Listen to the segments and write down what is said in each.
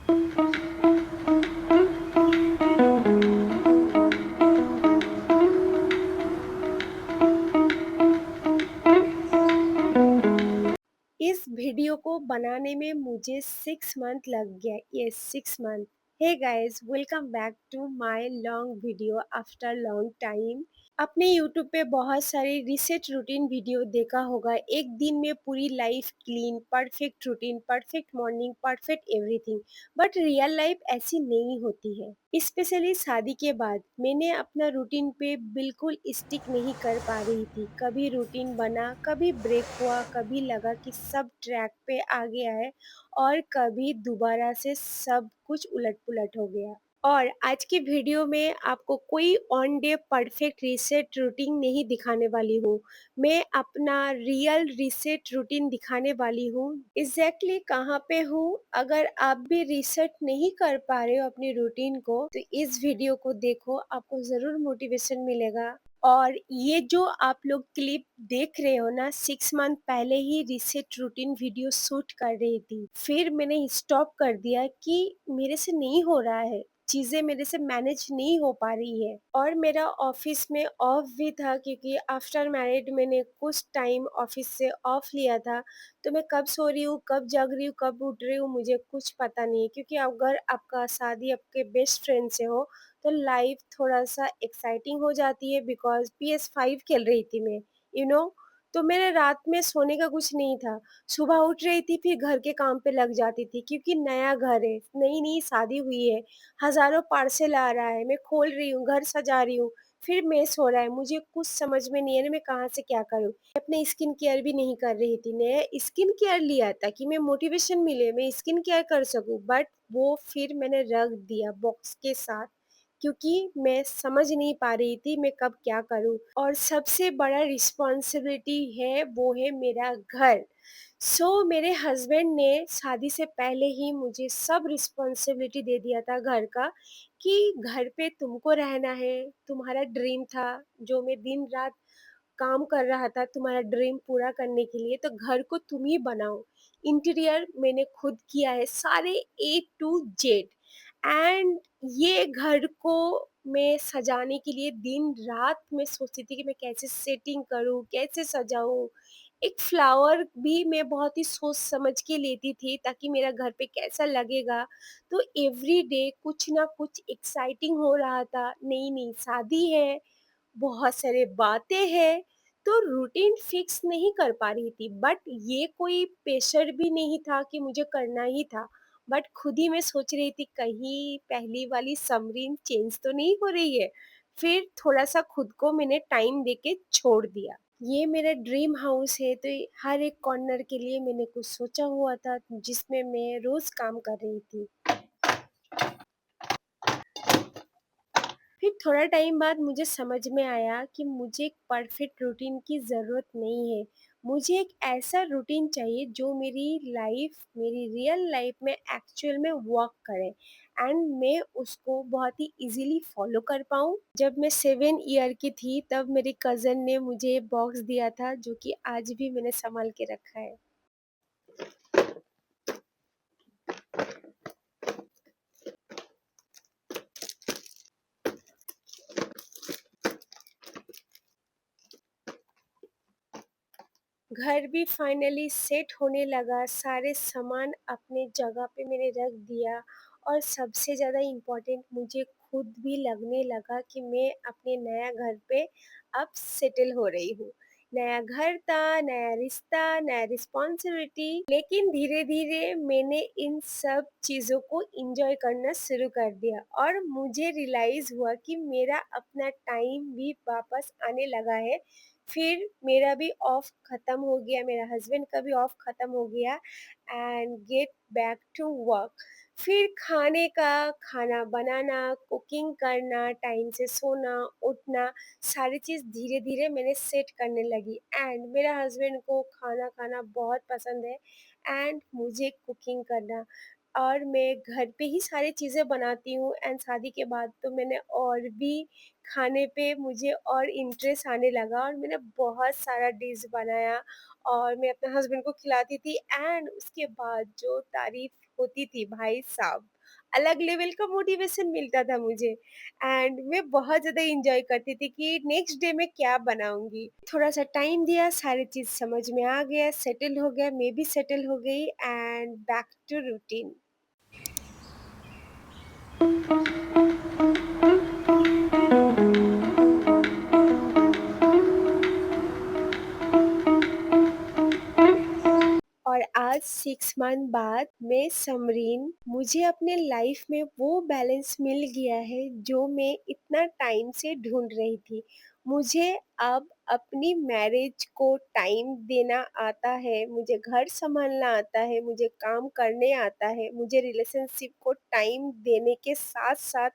इस वीडियो को बनाने में मुझे 6 मंथ लग गया। Yes, 6 month. Hey guys, welcome back to my long video after long time. आपने यूट्यूब पे बहुत सारे रिसेट रूटीन वीडियो देखा होगा। एक दिन में पूरी life clean, perfect routine, perfect morning, perfect everything. But real life ऐसी नहीं होती है। स्पेशली शादी के बाद मैंने अपना रूटीन पे बिल्कुल स्टिक नहीं कर पा रही थी। कभी रूटीन बना, कभी ब्रेक हुआ, कभी लगा कि सब ट्रैक पे आ गया है, और कभी दोबारा से सब कुछ उलट-पुलट हो गया। और आज की वीडियो में आपको कोई on day perfect reset routine नहीं दिखाने वाली हूँ। मैं अपना रियल रीसेट रूटीन दिखाने वाली हूँ। एग्जैक्टली कहाँ पे हूँ। अगर आप भी रीसेट नहीं कर पा रहे हो अपनी रूटीन को, तो इस वीडियो को देखो, आपको ज़रूर मोटिवेशन मिलेगा। और ये जो आप लोग क्लिप देख रहे हो ना, 6 मंथ पहले ही रीसेट रूटीन वीडियो शूट कर रही थी। फिर मैंने स्टॉप कर दिया कि मेरे से नहीं हो रहा है, चीज़ें मेरे से मैनेज नहीं हो पा रही है। और मेरा ऑफिस में ऑफ भी था, क्योंकि आफ्टर मैरिड मैंने कुछ टाइम ऑफिस से ऑफ लिया था। तो मैं कब सो रही हूँ, कब जग रही हूँ, कब उठ रही हूँ, मुझे कुछ पता नहीं है। क्योंकि अगर आपका शादी आपके बेस्ट फ्रेंड से हो, तो लाइफ थोड़ा-सा एक्साइटिंग हो जाती है, बिकॉज़ PS5 खेल रही थी मैं, यू नो। तो मेरे रात में सोने का कुछ नहीं था। सुबह उठ रही थी, फिर घर के काम पे लग जाती थी, क्योंकि नया घर है, नई-नई शादी हुई है, हज़ारों पार्सल आ रहा है, मैं खोल रही हूँ, घर सजा रही हूँ, फिर मेस हो रहा है, मुझे कुछ समझ में नहीं आ रहा मैं कहाँ से क्या करूँ? मैं अपने स्किन केयर भी नहीं कर रही थी। नया स्किन केयर लिया ताकि मैं मोटिवेशन मिले, मैं स्किन केयर कर सकूँ, बट वो फिर मैंने रख दिया बॉक्स के साथ, क्योंकि मैं समझ नहीं पा रही थी मैं कब क्या करूँ। और सबसे बड़ा रिस्पॉन्सिबिलिटी है, वो है मेरा घर। मेरे हस्बैंड ने शादी से पहले ही मुझे सब रिस्पॉन्सिबिलिटी दे दिया था घर का, कि घर पे तुमको रहना है। तुम्हारा ड्रीम था, जो मैं दिन रात काम कर रहा था तुम्हारा ड्रीम पूरा करने के लिए, तो घर को तुम ही बनाओ। इंटीरियर मैंने खुद किया है, सारे ए टू जेड। एंड ये घर को मैं सजाने के लिए दिन रात मैं सोचती थी कि मैं कैसे सेटिंग करूँ, कैसे सजाऊँ। एक फ्लावर भी मैं बहुत ही सोच समझ के लेती थी, ताकि मेरा घर पे कैसा लगेगा। तो एवरीडे कुछ ना कुछ एक्साइटिंग हो रहा था। नई-नई शादी है, बहुत सारे बातें हैं, तो रूटीन फिक्स नहीं कर पा रही थी। बट ये कोई प्रेशर भी नहीं था कि मुझे करना ही था। बट खुद ही मैं सोच रही थी, कहीं पहली वाली समरीन चेंज तो नहीं हो रही है। फिर थोड़ा-सा खुद को मैंने टाइम देके छोड़ दिया। ये मेरा ड्रीम हाउस है, तो हर एक कॉर्नर के लिए मैंने कुछ सोचा हुआ था, जिसमें मैं रोज़ काम कर रही थी। फिर थोड़ा टाइम बाद मुझे समझ में आया कि मुझे एक परफेक्ट रूटीन की ज़रूरत नहीं है। मुझे एक ऐसा रूटीन चाहिए जो मेरी लाइफ, मेरी रियल लाइफ में एक्चुअल में वर्क करे, एंड मैं उसको बहुत ही इजीली फॉलो कर पाऊँ। जब मैं 7 ईयर की थी, तब मेरी कज़न ने मुझे बॉक्स दिया था, जो कि आज भी मैंने सँभाल के रखा है। घर भी फाइनली सेट होने लगा, सारे सामान अपने जगह पे मैंने रख दिया। और सबसे ज़्यादा इम्पोर्टेंट मुझे खुद भी लगने लगा कि मैं अपने नया घर पे अब सेटल हो रही हूँ। नया घर था, नया रिश्ता, नया रिस्पॉन्सिबिलिटी, लेकिन धीरे-धीरे मैंने इन सब चीज़ों को एन्जॉय करना शुरू कर दिया, और मुझे रियलाइज़ हुआ कि मेरा अपना टाइम भी वापस आने लगा है। फिर मेरा भी ऑफ खत्म हो गया, मेरा हस्बैंड का भी ऑफ खत्म हो गया, and get back to work. फिर खाने का, खाना बनाना, कुकिंग करना, टाइम से सोना, उठना, सारी चीज़ धीरे-धीरे मैंने सेट करने लगी। एंड मेरा हस्बैंड को खाना खाना बहुत पसंद है, एंड मुझे कुकिंग करना। और मैं घर पे ही सारी चीज़ें बनाती हूँ, एंड शादी के बाद तो मैंने और भी खाने पे मुझे और इंटरेस्ट आने लगा, और मैंने बहुत सारा डिश बनाया, और मैं अपने हस्बैंड को खिलाती थी एंड उसके बाद जो तारीफ होती थी भाई साहब, अलग लेवल का मोटिवेशन मिलता था मुझे एंड मैं बहुत ज़्यादा एंजॉय करती थी कि नेक्स्ट डे मैं क्या बनाऊंगी। थोड़ा सा टाइम दिया, सारी चीज़ समझ में आ गया, सेटल हो गया, मैं भी सेटल हो गई एंड बैक टू रूटीन। और आज 6 मंथ बाद मैं समरीन, मुझे अपने लाइफ में वो बैलेंस मिल गया है जो मैं इतना टाइम से ढूंढ रही थी। मुझे अब अपनी मैरिज को टाइम देना आता है, मुझे घर संभालना आता है, मुझे काम करने आता है, मुझे रिलेशनशिप को टाइम देने के साथ-साथ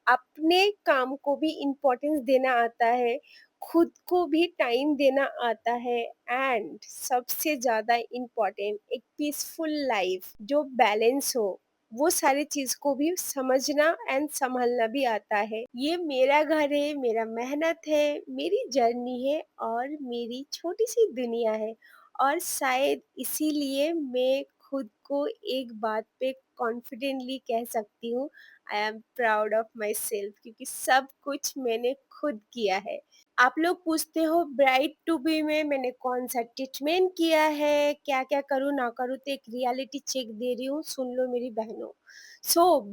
अपने काम को भी इम्पोर्टेंस देना आता है, खुद को भी टाइम देना आता है एंड सबसे ज़्यादा इम्पोर्टेंट एक पीसफुल लाइफ जो बैलेंस हो, वो सारी चीज़ को भी समझना एंड सँभालना भी आता है। ये मेरा घर है, मेरा मेहनत है, मेरी जर्नी है और मेरी छोटी-सी दुनिया है और शायद इसीलिए मैं खुद को एक बात पे कॉन्फिडेंटली कह सकती हूँ, I am proud of my self, क्योंकि सब कुछ मैंने खुद किया है। आप लोग पूछते हो ब्राइड टू बी में मैंने कौन-सा ट्रीटमेंट किया है, क्या-क्या करूँ ना करूँ, तो एक रियलिटी चेक दे रही हूँ, सुन लो मेरी बहनों।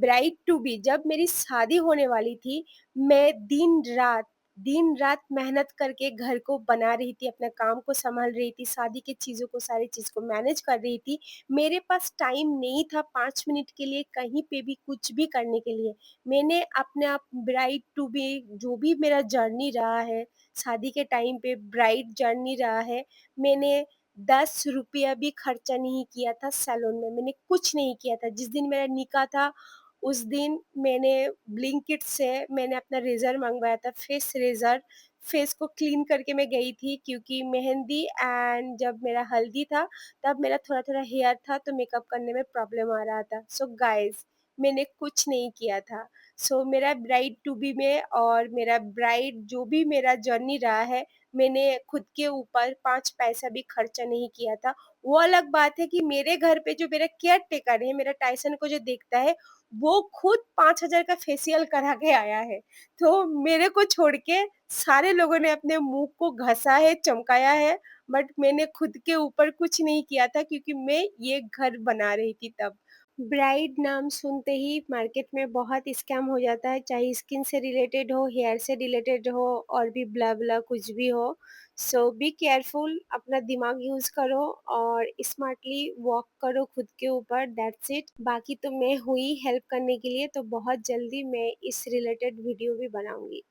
ब्राइड टू बी जब मेरी शादी होने वाली थी, मैं दिन-रात मेहनत करके घर को बना रही थी, अपने काम को सँभाल रही थी, शादी की चीज़ों को, सारी चीज़ को मैनेज कर रही थी। मेरे पास टाइम नहीं था 5 मिनट के लिए कहीं पे भी कुछ भी करने के लिए। मैंने अपने आप ब्राइड टू बी जो भी मेरा जर्नी रहा है, शादी के टाइम पे ब्राइड जर्नी रहा है, मैंने 10 रुपया भी खर्चा नहीं किया था सैलून में, मैंने कुछ नहीं किया था। जिस दिन मेरा निकाह था, उस दिन मैंने ब्लिंकिट से मैंने अपना रेज़र मँगवाया था, फेस रेज़र। फेस को क्लीन करके मैं गई थी क्योंकि मेहंदी एंड जब मेरा हल्दी था, तब मेरा थोड़ा-थोड़ा हेयर था, तो मेकअप करने में प्रॉब्लम आ रहा था। गाइज़, मैंने कुछ नहीं किया था। मेरा ब्राइड टू बी में और मेरा ब्राइड जो भी मेरा जर्नी रहा है, मैंने खुद के ऊपर 5 पैसा भी खर्चा नहीं किया था। वो अलग बात है कि मेरे घर पे जो मेरा केयर टेकर है, मेरा टाइसन को जो देखता है, वो खुद 5,000 का फेशियल करा के आया है। तो मेरे को छोड़ के सारे लोगों ने अपने मुँह को घसा है, चमकाया है, बट मैंने खुद के ऊपर कुछ नहीं किया था क्योंकि मैं ये घर बना रही थी तब। ब्राइड नाम सुनते ही मार्केट में बहुत स्कैम हो जाता है, चाहे स्किन से रिलेटेड हो, हेयर से रिलेटेड हो और भी ब्ला-ब्ला कुछ भी हो। बी केयरफुल, अपना दिमाग यूज़ करो और स्मार्टली वॉक करो खुद के ऊपर, दैट्स इट। बाकी तो मैं हुई हेल्प करने के लिए, तो बहुत जल्दी मैं इस रिलेटेड वीडियो भी बनाऊँगी।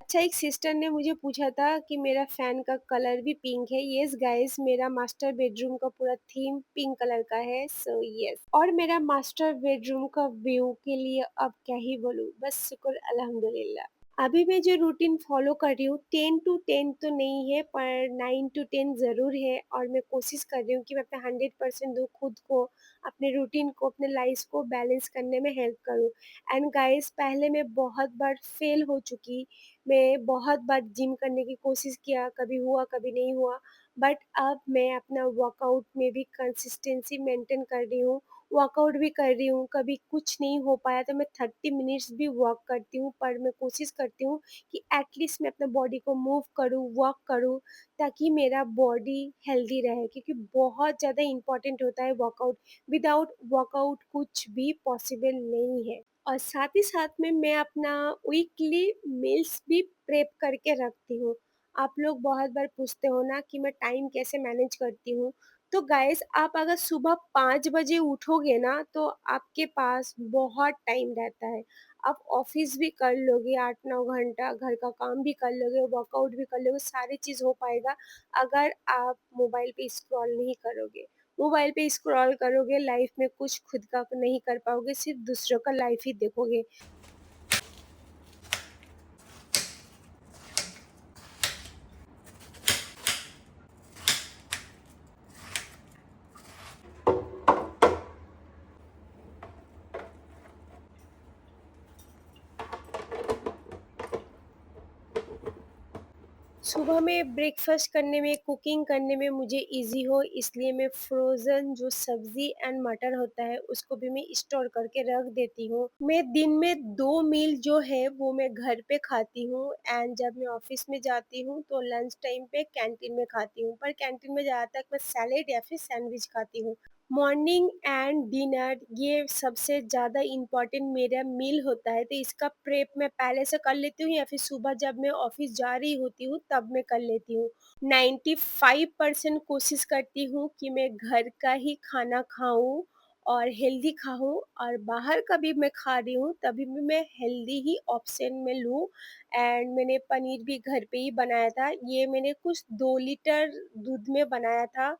अच्छा, एक सिस्टर ने मुझे पूछा था कि मेरा फैन का कलर भी पिंक है। येस गाइस, मेरा मास्टर बेडरूम का पूरा थीम पिंक कलर का है, येस। और मेरा मास्टर बेडरूम का व्यू के लिए अब क्या ही बोलूँ, बस शुक्र अल्हम्दुलिल्लाह। अभी मैं जो रूटीन फ़ॉलो कर रही हूँ 10 टू 10 तो नहीं है, पर 9 टू 10 ज़रूर है और मैं कोशिश कर रही हूँ कि मैं अपना 100% दूँ खुद को, अपने रूटीन को, अपने लाइफ़ को बैलेंस करने में हेल्प करूँ। एंड गाइस, पहले मैं बहुत बार फेल हो चुकी, मैं बहुत बार जिम करने की कोशिश किया, कभी हुआ, कभी नहीं हुआ। बट अब मैं अपना वर्कआउट में भी कंसिस्टेंसी मेंटेन कर रही हूँ, वर्कआउट भी कर रही हूँ। कभी कुछ नहीं हो पाया तो मैं 30 मिनट्स भी वॉक करती हूँ, पर मैं कोशिश करती हूँ कि एटलीस्ट मैं अपने बॉडी को मूव करूँ, वॉक करूँ, ताकि मेरा बॉडी हेल्दी रहे, क्योंकि बहुत ज़्यादा इम्पोर्टेंट होता है वर्कआउट। विदाउट वर्कआउट कुछ भी पॉसिबल नहीं है। और साथ ही साथ में मैं अपना वीकली मील्स भी प्रेप करके रखती हूँ। आप लोग बहुत बार पूछते हो ना कि मैं टाइम कैसे मैनेज करती हूँ, तो गाइस, आप अगर सुबह 5 बजे उठोगे ना, तो आपके पास बहुत टाइम रहता है। आप ऑफ़िस भी कर लोगे 8-9 घंटा, घर का काम भी कर लोगे, वर्कआउट भी कर लोगे, सारी चीज़ हो पाएगा अगर आप मोबाइल पे स्क्रॉल नहीं करोगे। मोबाइल पे स्क्रॉल करोगे, लाइफ में कुछ खुद का नहीं कर पाओगे, सिर्फ़ दूसरों का लाइफ ही देखोगे। सुबह में ब्रेकफ़ास्ट करने में, कुकिंग करने में मुझे ईज़ी हो इसलिए मैं फ्रोज़न जो सब्ज़ी एंड मटर होता है उसको भी मैं स्टोर करके रख देती हूँ। मैं दिन में 2 मील जो है वो मैं घर पे खाती हूँ एंड जब मैं ऑफ़िस में जाती हूँ तो लंच टाइम पे कैंटीन में खाती हूँ। पर कैंटीन में ज़्यादातर मैं सैलेड या फिर सैंडविच खाती हूँ। मॉर्निंग एंड डिनर ये सबसे ज़्यादा इम्पोर्टेंट मेरा मील होता है, तो इसका प्रेप मैं पहले से कर लेती हूँ या फिर सुबह जब मैं ऑफ़िस जा रही होती हूँ तब मैं कर लेती हूँ। 95% कोशिश करती हूँ कि मैं घर का ही खाना खाऊँ और हेल्दी खाऊँ और बाहर का भी मैं खा रही हूँ तभी भी मैं हेल्दी ही ऑप्शन में लूँ एंड मैंने पनीर भी घर पे ही बनाया था। ये मैंने कुछ 2 लीटर दूध में बनाया था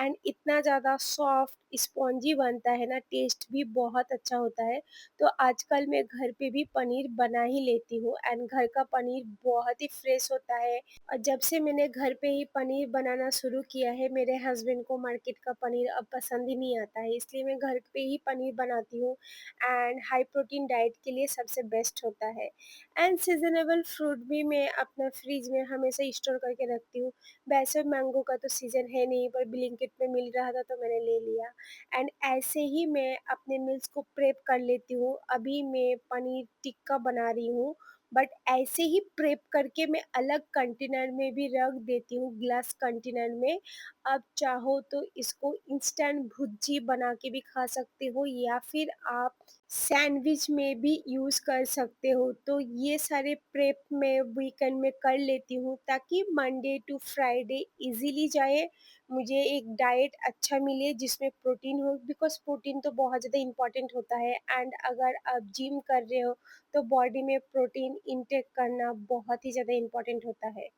एंड इतना ज़्यादा सॉफ्ट स्पॉन्जी बनता है ना, टेस्ट भी बहुत अच्छा होता है। तो आजकल मैं घर पे भी पनीर बना ही लेती हूँ एंड घर का पनीर बहुत ही फ्रेश होता है। और जब से मैंने घर पे ही पनीर बनाना शुरू किया है, मेरे हस्बैंड को मार्केट का पनीर अब पसंद ही नहीं आता है, इसलिए मैं घर पे ही पनीर बनाती हूँ एंड हाई प्रोटीन डाइट के लिए सबसे बेस्ट होता है। एंड सीज़नेबल फ्रूट भी मैं अपना फ्रिज में हमेशा स्टोर करके रखती हूँ। वैसे मैंगो का तो सीज़न है नहीं पर ब्लिंकिट में मिल रहा था तो मैंने ले लिया एंड ऐसे ही मैं अपने मील्स को प्रेप कर लेती हूँ। अभी मैं पनीर टिक्का बना रही हूँ बट ऐसे ही प्रेप करके मैं अलग कंटेनर में भी रख देती हूँ, ग्लास कंटेनर में। आप चाहो तो इसको इंस्टेंट भुर्जी बना के भी खा सकते हो या फिर आप सैंडविच में भी यूज़ कर सकते हो। तो ये सारे प्रेप मैं वीकेंड में कर लेती हूँ ताकि मंडे टू फ्राइडे इज़िली जाए। मुझे एक डाइट अच्छा मिले जिसमें प्रोटीन हो, बिकॉज़ प्रोटीन तो बहुत ज़्यादा इम्पोर्टेंट होता है एंड अगर आप जिम कर रहे हो तो बॉडी में प्रोटीन इनटेक करना बहुत ही ज़्यादा इम्पोर्टेंट होता है।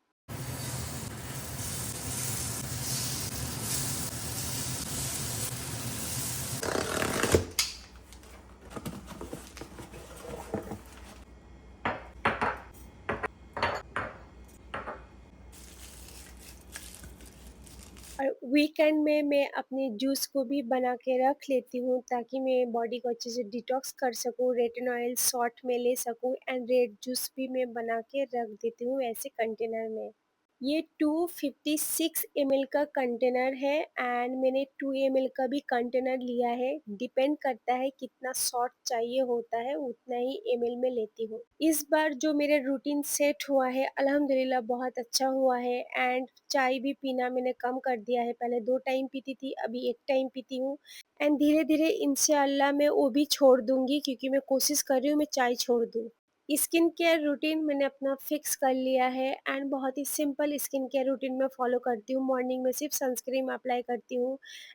और वीकेंड में मैं अपने जूस को भी बना के रख लेती हूँ ताकि मैं बॉडी को अच्छे से डिटॉक्स कर सकूँ, रेटिनॉल ऑयल शॉर्ट में ले सकूँ एंड रेड जूस भी मैं बना के रख देती हूँ ऐसे कंटेनर में। ये 256 ml का कंटेनर है एंड मैंने 2 ml का भी कंटेनर लिया है। डिपेंड करता है कितना शॉर्ट चाहिए होता है उतना ही ml में लेती हूँ। इस बार जो मेरा रूटीन सेट हुआ है अल्हम्दुलिल्लाह बहुत अच्छा हुआ है एंड चाय भी पीना मैंने कम कर दिया है। पहले 2 टाइम पीती थी, अभी 1 टाइम पीती हूँ एंड धीरे-धीरे इंशाअल्लाह मैं वो भी छोड़ दूँगी क्योंकि मैं कोशिश कर रही हूँ मैं चाय छोड़ दूँ। स्किन केयर रूटीन मैंने अपना फिक्स कर लिया है एंड बहुत ही सिंपल स्किन केयर रूटीन मैं फॉलो करती हूँ। मॉर्निंग में सिर्फ सनस्क्रीन अप्लाई करती हूँ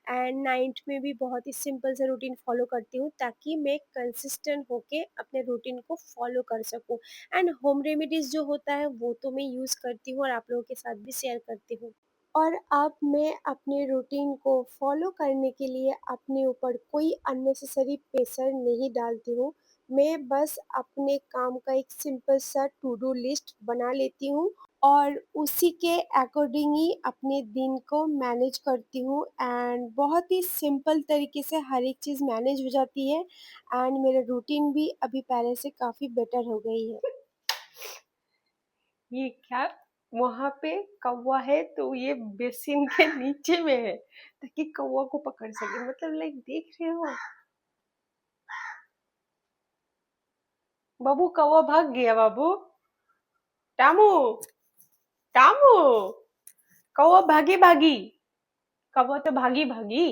एंड नाइट में भी बहुत ही सिंपल सा रूटीन फॉलो करती हूँ ताकि मैं कंसिस्टेंट होके अपने रूटीन को फॉलो कर सकूँ एंड होम रेमेडीज़ जो होता है वो तो मैं यूज़ करती हूँ और आप लोगों के साथ भी शेयर करती हूँ। और अब मैं अपने रूटीन को फॉलो करने के लिए अपने ऊपर कोई अननेसेसरी प्रेशर नहीं डालती हूँ। मैं बस अपने काम का एक सिंपल सा टू डू लिस्ट बना लेती हूँ और उसी के अकॉर्डिंग ही अपने दिन को मैनेज करती हूँ एंड बहुत ही सिंपल तरीके से हर एक चीज़ मैनेज हो जाती है एंड मेरा रूटीन भी अभी पहले से काफ़ी बेटर हो गई है। ये क्या, वहां पे कौवा है तो ये बेसिन के नीचे में है ताकि कौवा को पकड़ सके, मतलब लाइक देख रहे हो। बाबू कौवा भाग गया बाबू। टामू, टामू, कौवा भागी भागी, कौवा तो भागी भागी।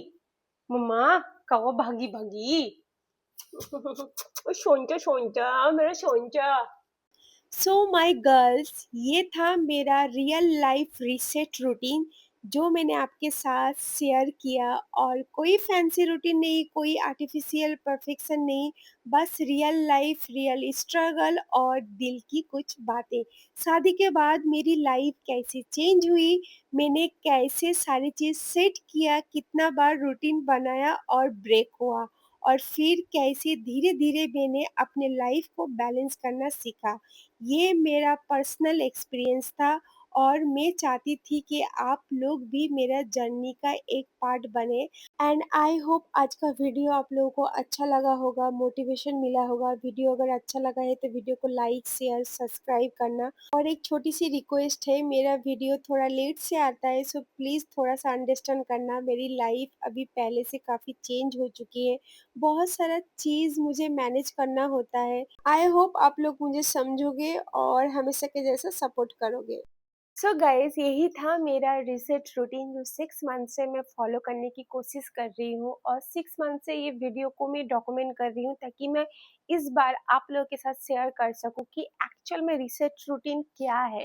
मम्मा, कौवा भागी भागी। सोनचा सोनचा मेरा सोनचा। सो माय गर्ल्स, ये था मेरा रियल लाइफ रीसेट रूटीन जो मैंने आपके साथ शेयर किया और कोई फैंसी रूटीन नहीं, कोई आर्टिफिशियल परफेक्शन नहीं, बस रियल लाइफ, रियल स्ट्रगल और दिल की कुछ बातें। शादी के बाद मेरी लाइफ कैसे चेंज हुई, मैंने कैसे सारी चीज़ सेट किया, कितना बार रूटीन बनाया और ब्रेक हुआ और फिर कैसे धीरे-धीरे मैंने अपने लाइफ को बैलेंस करना सीखा। ये मेरा पर्सनल एक्सपीरियंस था और मैं चाहती थी कि आप लोग भी मेरा जर्नी का एक पार्ट बने। एंड आई होप आज का वीडियो आप लोगों को अच्छा लगा होगा, मोटिवेशन मिला होगा। वीडियो अगर अच्छा लगा है तो वीडियो को लाइक शेयर सब्सक्राइब करना। और एक छोटी सी रिक्वेस्ट है, मेरा वीडियो थोड़ा लेट से आता है, सो प्लीज़ थोड़ा सा अंडरस्टैंड करना। मेरी लाइफ अभी पहले से काफ़ी चेंज हो चुकी है, बहुत सारा चीज़ मुझे मैनेज करना होता है। आई होप आप लोग मुझे समझोगे और हमेशा के जैसा सपोर्ट करोगे। सो गाइज यही था मेरा रिसेट रूटीन जो 6 मंथ से मैं फॉलो करने की कोशिश कर रही हूँ, और 6 मंथ से ये वीडियो को मैं डॉक्यूमेंट कर रही हूँ ताकि मैं इस बार आप लोगों के साथ शेयर कर सकूँ कि एक्चुअल में रिसेट रूटीन क्या है।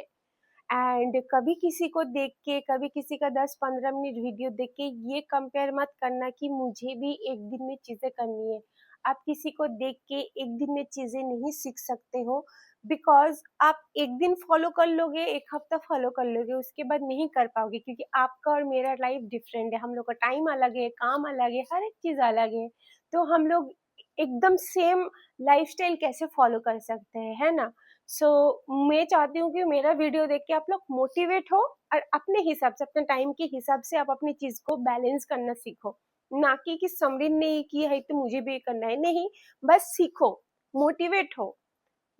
एंड कभी किसी को देख के, कभी किसी का 10-15 मिनट वीडियो देख के ये कंपेयर मत करना कि मुझे भी एक दिन में चीज़ें करनी है। आप किसी को देख के एक दिन में चीज़ें नहीं सीख सकते हो, बिकॉज़ आप एक दिन फॉलो कर लोगे, 1 हफ्ता फॉलो कर लोगे, उसके बाद नहीं कर पाओगे, क्योंकि आपका और मेरा लाइफ डिफरेंट है। हम लोग का टाइम अलग है, काम अलग है, हर एक चीज़ अलग है। तो हम लोग एकदम सेम लाइफ़स्टाइल कैसे फॉलो कर सकते हैं, है ना? सो मैं चाहती हूँ कि मेरा वीडियो देख के आप लोग मोटिवेट हो, और अपने हिसाब से, अपने टाइम के हिसाब से आप अपनी चीज को बैलेंस करना सीखो। ना कि समरिन ने ये किया है तो मुझे भी ये करना है, नहीं, बस सीखो, मोटिवेट हो।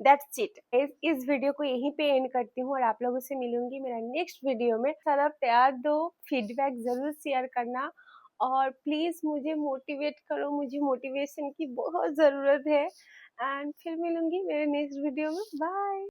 That's it. इस वीडियो को यहीं पे एंड करती हूँ और आप लोगों से मिलूंगी मेरा नेक्स्ट वीडियो में। सारा प्यार दो, फीडबैक जरूर शेयर करना, और प्लीज मुझे मोटिवेट करो, मुझे मोटिवेशन की बहुत जरूरत है। एंड फिर मिलूंगी मेरे नेक्स्ट वीडियो में। बाय।